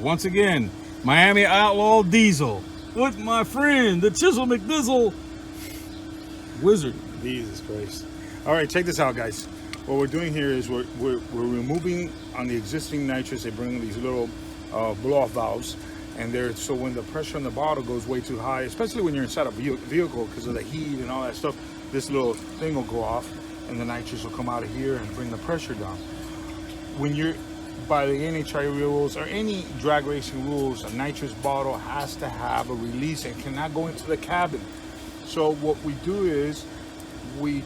once again, Miami Outlaw Diesel with my friend, the Chisel McDizzle Wizard. Jesus Christ. All right, check this out, guys. What we're doing here is we're removing on the existing nitrous. They bring these little blow-off valves, and they're so when the pressure on the bottle goes way too high, especially when you're inside a vehicle because of the heat and all that stuff, this little thing will go off, and the nitrous will come out of here and bring the pressure down. When you're by the NHRA rules or any drag racing rules, a nitrous bottle has to have a release and cannot go into the cabin. So what we do is we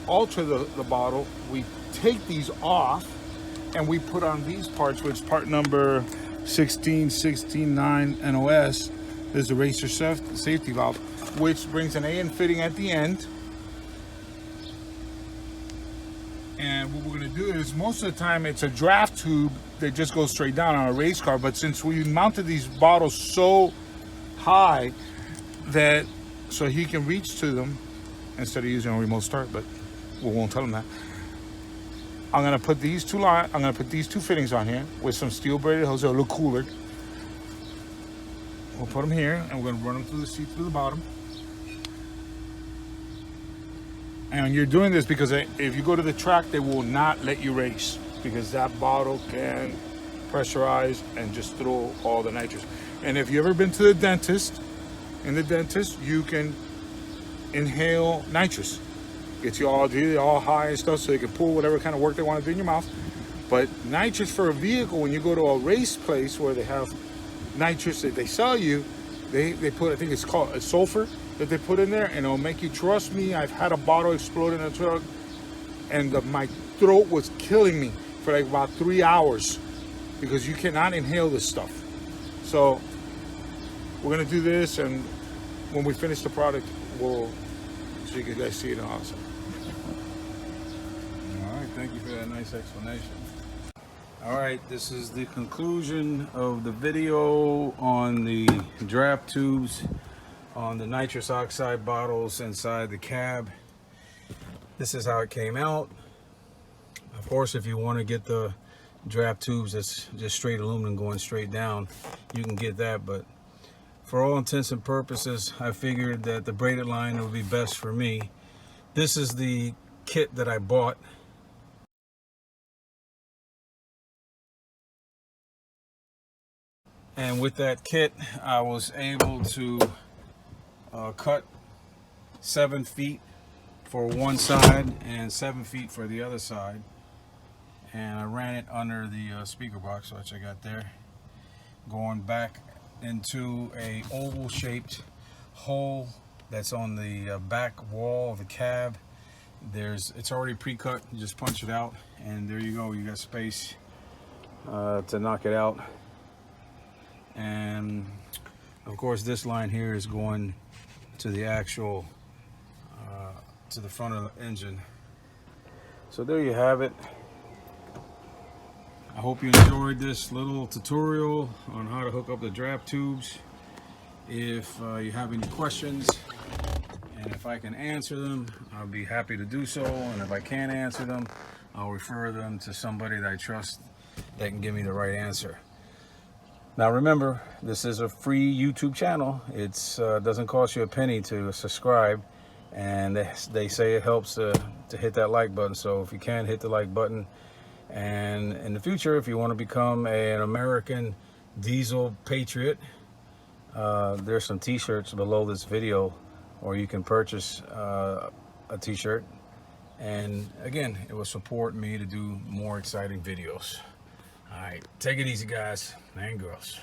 alter the bottle, we take these off, and we put on these parts, which part number 16169 NOS is the racer safety valve, which brings an AN fitting at the end. And what we're going to do is, most of the time it's a draft tube that just goes straight down on a race car, but since we mounted these bottles so high that so he can reach to them instead of using a remote start, but we won't tell him that. I'm going to put these two fittings on here with some steel braided hose. They're a little cooler. We'll put them here, and we're going to run them through the seat through the bottom. And you're doing this because if you go to the track, they will not let you race because that bottle can pressurize and just throw all the nitrous. And if you've ever been to the dentist, in the dentist, you can inhale nitrous. Gets you all high and stuff so they can pull whatever kind of work they want to do in your mouth. But nitrous for a vehicle, when you go to a race place where they have nitrous that they sell you, they put, I think it's called a sulfur that they put in there, and it'll make you, trust me, I've had a bottle explode in a truck, and my throat was killing me for like about 3 hours because you cannot inhale this stuff. So we're gonna do this, and when we finish the product, so you guys see it awesome. All right, thank you for that nice explanation. All right, this is the conclusion of the video on the draft tubes on the nitrous oxide bottles inside the cab. This is how it came out. Of course, if you want to get the draft tubes that's just straight aluminum going straight down, you can get that, but for all intents and purposes, I figured that the braided line would be best for me. This is the kit that I bought. And with that kit, I was able to cut 7 feet for one side and 7 feet for the other side. And I ran it under the speaker box, which I got there, going back into a oval shaped hole that's on the back wall of the cab. It's already pre-cut. You just punch it out, and there you go. You got space to knock it out. And of course, this line here is going to the actual to the front of the engine. So there you have it. I hope you enjoyed this little tutorial on how to hook up the draft tubes. If you have any questions, and if I can answer them, I'll be happy to do so. And if I can't answer them, I'll refer them to somebody that I trust that can give me the right answer. Now remember, this is a free YouTube channel. It doesn't cost you a penny to subscribe, and they say it helps to hit that like button. So if you can, hit the like button. And in the future, if you want to become an American diesel patriot, there's some t-shirts below this video, or you can purchase a t-shirt. And again, it will support me to do more exciting videos. All right, take it easy, guys and girls.